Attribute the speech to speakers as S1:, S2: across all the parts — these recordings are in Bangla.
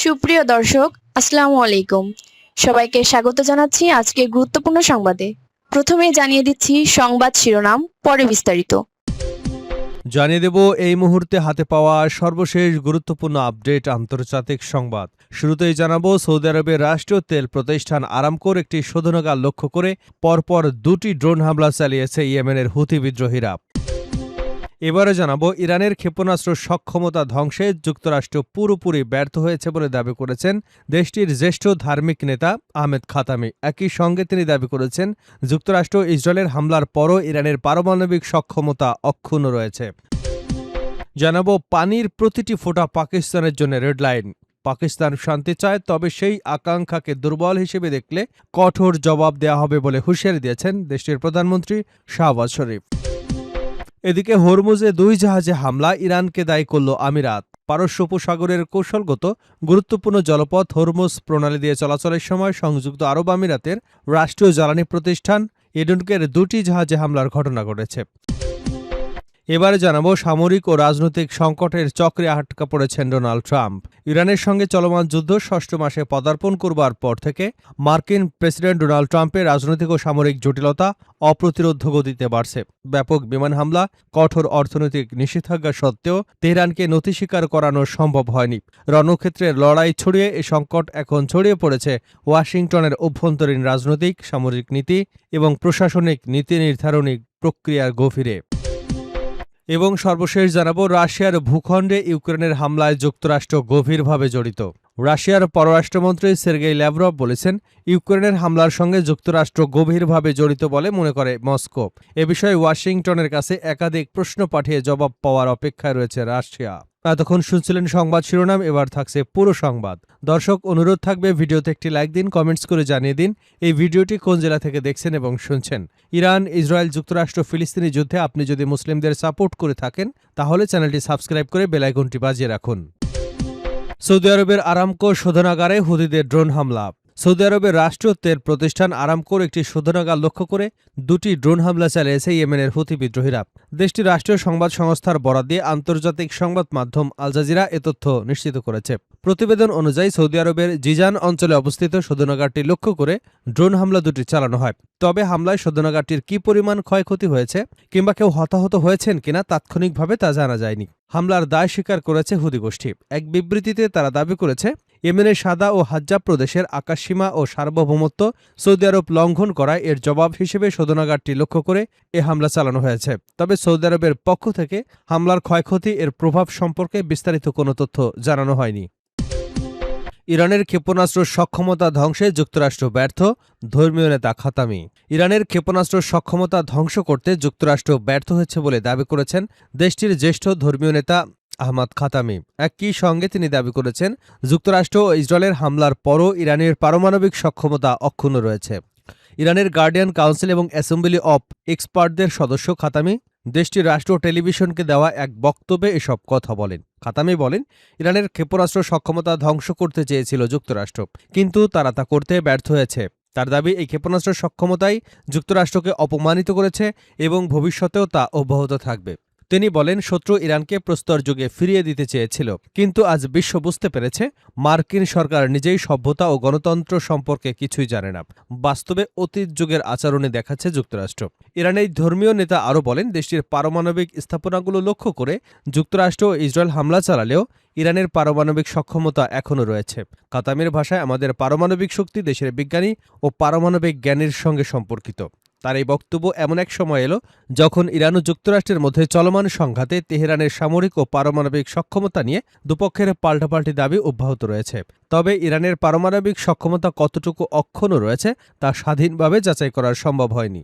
S1: সুপ্রিয় দর্শক, আসসালামু আলাইকুম। সবাইকে স্বাগত জানাচ্ছি আজকের গুরুত্বপূর্ণ সংবাদে। প্রথমে জানিয়ে দিচ্ছি সংবাদ শিরোনাম, পরে বিস্তারিত।
S2: জানিয়ে দেব এই মুহূর্তে হাতে পাওয়া সর্বশেষ গুরুত্বপূর্ণ আপডেট আন্তর্জাতিক সংবাদ। শুরুতেই জানাবো সৌদি আরবের রাষ্ট্রীয় তেল প্রতিষ্ঠান আরামকোর একটি শোধনাগার লক্ষ্য করে পরপর দুটি ড্রোন হামলা চালিয়েছে ইয়েমেনের হুথি বিদ্রোহীরা। এবারে জানাবো ইরানের ক্ষেপণাস্ত্র সক্ষমতা ধ্বংসে যুক্তরাষ্ট্র পুরোপুরি ব্যর্থ হয়েছে বলে দাবি করেছেন দেশটির জ্যেষ্ঠ ধার্মিক নেতা আহমেদ খাতামি। একই সঙ্গে তিনি দাবি করেছেন যুক্তরাষ্ট্র ইসরায়েলের হামলার পরও ইরানের পারমাণবিক সক্ষমতা অক্ষুণ্ণ রয়েছে। জানাবো পানির প্রতিটি ফোঁটা পাকিস্তানের জন্য রেড লাইন। পাকিস্তান শান্তি চায়, তবে সেই আকাঙ্ক্ষাকে দুর্বল হিসেবে দেখলে কঠোর জবাব দেওয়া হবে বলে হুঁশিয়ারি দিয়েছেন দেশটির প্রধানমন্ত্রী শাহবাজ শরীফ। এদিকে হরমুজে দুই জাহাজে হামলা ইরানকে দায়ী করল আমিরাত। পারস্য উপসাগরের কৌশলগত গুরুত্বপূর্ণ জলপথ হরমুজ প্রণালী দিয়ে চলাচলের সময় সংযুক্ত আরব আমিরাতের রাষ্ট্রীয় জ্বালানি প্রতিষ্ঠান এডনকের দুটি জাহাজে হামলার ঘটনা ঘটেছে। এবারে জানাবো সামরিক ও রাজনৈতিক সংকটের চক্রে আটকা পড়েছেন ডোনাল্ড ট্রাম্প। ইরানের সঙ্গে চলমান যুদ্ধ ষষ্ঠ মাসে পদার্পণ করবার পর থেকে মার্কিন প্রেসিডেন্ট ডোনাল্ড ট্রাম্পের রাজনৈতিক ও সামরিক জটিলতা অপ্রতিরোধ্য গতিতে বাড়ছে। ব্যাপক বিমান হামলা, কঠোর অর্থনৈতিক নিষেধাজ্ঞা সত্ত্বেও তেহরানকে নথি স্বীকার করানো সম্ভব হয়নি। রণক্ষেত্রে লড়াই ছড়িয়ে এ সংকট এখন ছড়িয়ে পড়েছে ওয়াশিংটনের অভ্যন্তরীণ রাজনৈতিক, সামরিক নীতি এবং প্রশাসনিক নীতি নির্ধারণী প্রক্রিয়ার গভীরে। এবং সর্বশেষ জানাবো রাশিয়ার ভূখণ্ডে ইউক্রেনের হামলায় যুক্তরাষ্ট্র গভীরভাবে জড়িত। রাশিয়ার পররাষ্ট্রমন্ত্রী সের্গেই ল্যাভরভ বলেছেন ইউক্রেনের হামলার সঙ্গে যুক্তরাষ্ট্র গভীরভাবে জড়িত বলে মনে করে মস্কো। এ বিষয়ে ওয়াশিংটনের কাছে একাধিক প্রশ্ন পাঠিয়ে জবাব পাওয়ার অপেক্ষায় রয়েছে রাশিয়া। এতক্ষণ শুনছিলেন সংবাদ শিরোনাম, এবার থাকছে পুরো সংবাদ। দর্শক, অনুরোধ থাকবে ভিডিওতে একটি লাইক দিন, কমেন্টস করে জানিয়ে দিন এই ভিডিওটি কোন জেলা থেকে দেখছেন এবং শুনছেন। ইরান, ইসরায়েল, যুক্তরাষ্ট্র, ফিলিস্তিনি যুদ্ধে আপনি যদি মুসলিমদের সাপোর্ট করে থাকেন তাহলে চ্যানেলটি সাবস্ক্রাইব করে বেল আইকনটি বাজিয়ে রাখুন। সৌদি আরবের আরামকো শোধনাগারে হুথিদের ড্রোন হামলা। সৌদি আরবের রাষ্ট্রীয় তেল প্রতিষ্ঠান আরামকোর একটি শোধনাগার লক্ষ্য করে দুটি ড্রোন হামলা চালিয়েছে ইয়েমেনের হুথি বিদ্রোহীরা। দেশটির রাষ্ট্রীয় সংবাদ সংস্থার বরাত দিয়ে আন্তর্জাতিক সংবাদ মাধ্যম আল জাজিরা এ তথ্য নিশ্চিত করেছে। প্রতিবেদন অনুযায়ী সৌদি আরবের জিজান অঞ্চলে অবস্থিত শোধনাগারটি লক্ষ্য করে ড্রোন হামলা দুটি চালানো হয়। তবে হামলায় শোধনাগারটির কী পরিমাণ ক্ষয়ক্ষতি হয়েছে কিংবা কেউ হতাহত হয়েছেন কিনা তাৎক্ষণিকভাবে তা জানা যায়নি। হামলার দায় স্বীকার করেছে হুথি গোষ্ঠী। এক বিবৃতিতে তারা দাবি করেছে ইয়েমেনের সাদা ও হাজ্জাব প্রদেশের আকাশসীমা ও সার্বভৌমত্ব সৌদি আরব লঙ্ঘন করায় এর জবাব হিসেবে শোধনাগারটি লক্ষ্য করে এ হামলা চালানো হয়েছে। তবে সৌদি আরবের পক্ষ থেকে হামলার ক্ষয়ক্ষতি, এর প্রভাব সম্পর্কে বিস্তারিত কোনো তথ্য জানানো হয়নি। ইরানের ক্ষেপণাস্ত্র সক্ষমতা ধ্বংসে যুক্তরাষ্ট্র ব্যর্থ, ধর্মীয় নেতা খাতামি। ইরানের ক্ষেপণাস্ত্র সক্ষমতা ধ্বংস করতে যুক্তরাষ্ট্র ব্যর্থ হয়েছে বলে দাবি করেছেন দেশটির জ্যেষ্ঠ ধর্মীয় নেতা আহমদ খাতামি। একই সঙ্গে তিনি দাবি করেছেন যুক্তরাষ্ট্র ও ইসরায়েলের হামলার পরও ইরানের পারমাণবিক সক্ষমতা অক্ষুণ্ণ রয়েছে। ইরানের গার্ডিয়ান কাউন্সিল এবং অ্যাসেম্বলি অব এক্সপার্টদের সদস্য খাতামি দেশটির রাষ্ট্র টেলিভিশনকে দেওয়া এক বক্তব্যে এসব কথা বলেন। খাতামি বলেন ইরানের ক্ষেপণাস্ত্র সক্ষমতা ধ্বংস করতে চেয়েছিল যুক্তরাষ্ট্র, কিন্তু তারা তা করতে ব্যর্থ হয়েছে। তার দাবি এই ক্ষেপণাস্ত্র সক্ষমতাই যুক্তরাষ্ট্রকে অপমানিত করেছে এবং ভবিষ্যতেও তা অব্যাহত থাকবে। তিনি বলেন শত্রু ইরানকে প্রস্তর যুগে ফিরিয়ে দিতে চেয়েছিল, কিন্তু আজ বিশ্ব বুঝতে পেরেছে মার্কিন সরকার নিজেই সভ্যতা ও গণতন্ত্র সম্পর্কে কিছুই জানে না। বাস্তবে অতীত যুগের আচরণে দেখাচ্ছে যুক্তরাষ্ট্র। ইরানের ধর্মীয় নেতা আরও বলেন দেশটির পারমাণবিক স্থাপনাগুলো লক্ষ্য করে যুক্তরাষ্ট্র ও ইসরায়েল হামলা চালালেও ইরানের পারমাণবিক সক্ষমতা এখনও রয়েছে। খাতামির ভাষায় আমাদের পারমাণবিক শক্তি দেশের বিজ্ঞানী ও পারমাণবিক জ্ঞানের সঙ্গে সম্পর্কিত। তার এই বক্তব্য এমন এক সময় এলো যখন ইরান ও যুক্তরাষ্ট্রের মধ্যে চলমান সংঘাতে তেহরানের সামরিক ও পারমাণবিক সক্ষমতা নিয়ে দুপক্ষের পাল্টাপাল্টি দাবি অব্যাহত রয়েছে। তবে ইরানের পারমাণবিক সক্ষমতা কতটুকু অক্ষুণ্ণ রয়েছে তা স্বাধীনভাবে যাচাই করা সম্ভব হয়নি।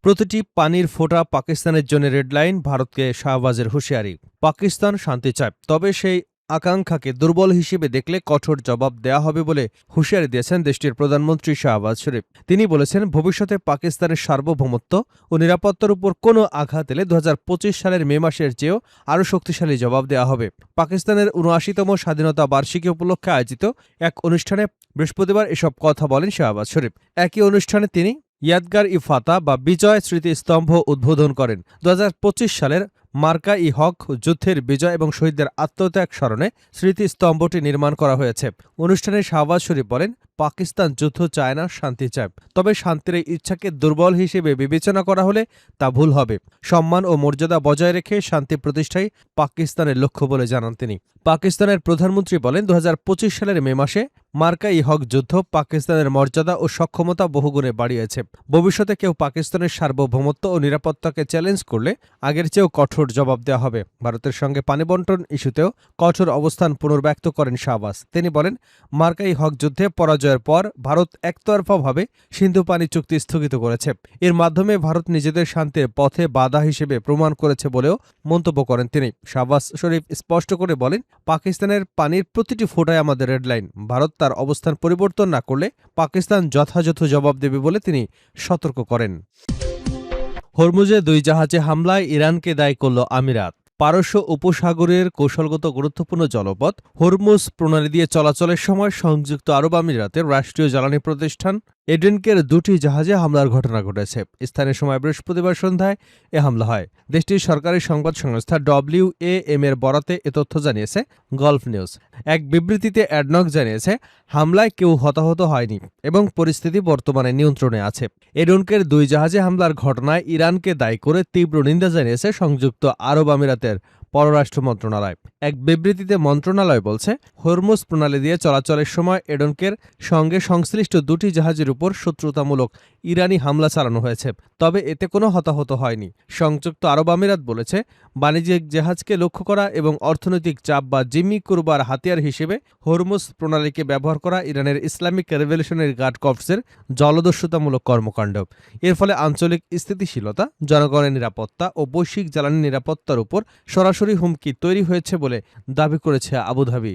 S2: প্রতিটি পানির ফোঁটা পাকিস্তানের জন্য রেড লাইন, ভারতকে শাহবাজের হুঁশিয়ারি। পাকিস্তান শান্তি চায়, তবে সেই আকাঙ্ক্ষাকে দুর্বল হিসেবে দেখলে কঠোর জবাব দেয়া হবে বলে হুঁশিয়ারি দিয়েছেন দেশটির প্রধানমন্ত্রী শাহবাজ শরীফ। তিনি বলেছেন ভবিষ্যতে পাকিস্তানের সার্বভৌমত্ব ও নিরাপত্তার উপর কোনো আঘাত এলে 2025 সালের মে মাসের চেয়েও আরও শক্তিশালী জবাব দেওয়া হবে। পাকিস্তানের ৭৯তম স্বাধীনতা বার্ষিকী উপলক্ষে আয়োজিত এক অনুষ্ঠানে বৃহস্পতিবার এসব কথা বলেন শাহবাজ শরীফ। একই অনুষ্ঠানে তিনি ইয়াদগার-ই-ফাতা বা বিজয় স্মৃতিস্তম্ভ উদ্বোধন করেন। 2025 সালের মার্কা ই হক যুদ্ধের বিজয় এবং শহীদদের আত্মত্যাগ স্মরণে স্মৃতিস্তম্ভটি নির্মাণ করা হয়েছে। অনুষ্ঠানে শাহবাজ শরীফ বলেন, পাকিস্তান যুদ্ধ চায় না, শান্তি চায়। তবে শান্তির এই ইচ্ছাকে দুর্বল হিসেবে বিবেচনা করা হলে তা ভুল হবে। সম্মান ও মর্যাদা বজায় রেখে শান্তি প্রতিষ্ঠাই পাকিস্তানের লক্ষ্য বলে জানান তিনি। পাকিস্তানের প্রধানমন্ত্রী বলেন, ২০২৫ সালের মে মাসে মার্কা ই হক যুদ্ধ পাকিস্তানের মর্যাদা ও সক্ষমতা বহুগুণে বাড়িয়েছে। ভবিষ্যতে কেউ পাকিস্তানের সার্বভৌমত্ব ও নিরাপত্তাকে চ্যালেঞ্জ করলে আগের চেয়েও কঠোর জবাব দেওয়া হবে। ভারতের সঙ্গে পানি বন্টন ইস্যুতেও কঠোর অবস্থান পুনর্ব্যক্ত করেন শাহবাজ। তিনি বলেন, মার্কা ই হক যুদ্ধে পরাজয়ের পর ভারত একতরফাভাবে সিন্ধু পানি চুক্তি স্থগিত করেছে। এর মাধ্যমে ভারত নিজেদের শান্তির পথে বাধা হিসেবে প্রমাণ করেছে বলেও মন্তব্য করেন তিনি। শাহবাজ শরীফ স্পষ্ট করে বলেন, পাকিস্তানের পানির প্রতিটি ফোঁটায় আমাদের রেডলাইন। ভারত তার অবস্থান পরিবর্তন না করলে পাকিস্তান যথাযথ জবাব দেবে বলে তিনি সতর্ক করেন। হরমুজে 2 জাহাজে হামলায় ইরানকে দায়ী করল আমিরাত। পারস্য উপসাগরের কৌশলগত গুরুত্বপূর্ণ জলপথ হরমুজ প্রণালী দিয়ে চলাচলের সময় সংযুক্ত আরব আমিরাতের রাষ্ট্রীয় জ্বালানি প্রতিষ্ঠান এডেনকের 2টি জাহাজে হামলার ঘটনা ঘটেছে। স্থানীয় সময় বৃহস্পতিবার সন্ধ্যায় এ হামলা হয়। দেশটির সরকারি সংবাদ সংস্থা WAM এর বরাতে এ তথ্য জানিয়েছে গলফ নিউজ। এক বিবৃতিতে অ্যাডনক জানিয়েছে, হামলায় কেউ হতাহত হয়নি এবং পরিস্থিতি বর্তমানে নিয়ন্ত্রণে আছে। এডেনকের 2 জাহাজে হামলার ঘটনায় ইরানকে দায়ী করে তীব্র নিন্দা জানিয়েছে সংযুক্ত আরব আমিরাতের পররাষ্ট্র মন্ত্রণালয়। এক বিবৃতিতে মন্ত্রণালয় বলছে, হরমুজ প্রণালী দিয়ে চলাচলের সময় এডেনকের সঙ্গে সংশ্লিষ্ট 2টি জাহাজের উপর শত্রুতামূলক ইরানি হামলা চালানো হয়েছে, তবে এতে কোনো হতাহত হয়নি। সংযুক্ত আরব আমিরাত বলেছে, বাণিজ্যিক জাহাজকে লক্ষ্য করা এবং অর্থনৈতিক চাপ বা জিম্মি করবার হাতিয়ার হিসেবে হরমুজ প্রণালীকে ব্যবহার করা ইরানের ইসলামিক রেভলিউশনারি গার্ড কর্পসের জলদস্যুতামূলক কর্মকাণ্ড। এর ফলে আঞ্চলিক স্থিতিশীলতা, জনগণের নিরাপত্তা ও বৈশ্বিক জ্বালানি নিরাপত্তার উপর সরাসরি হুমকি তৈরি হয়েছে বলে দাবি করেছে আবুধাবি।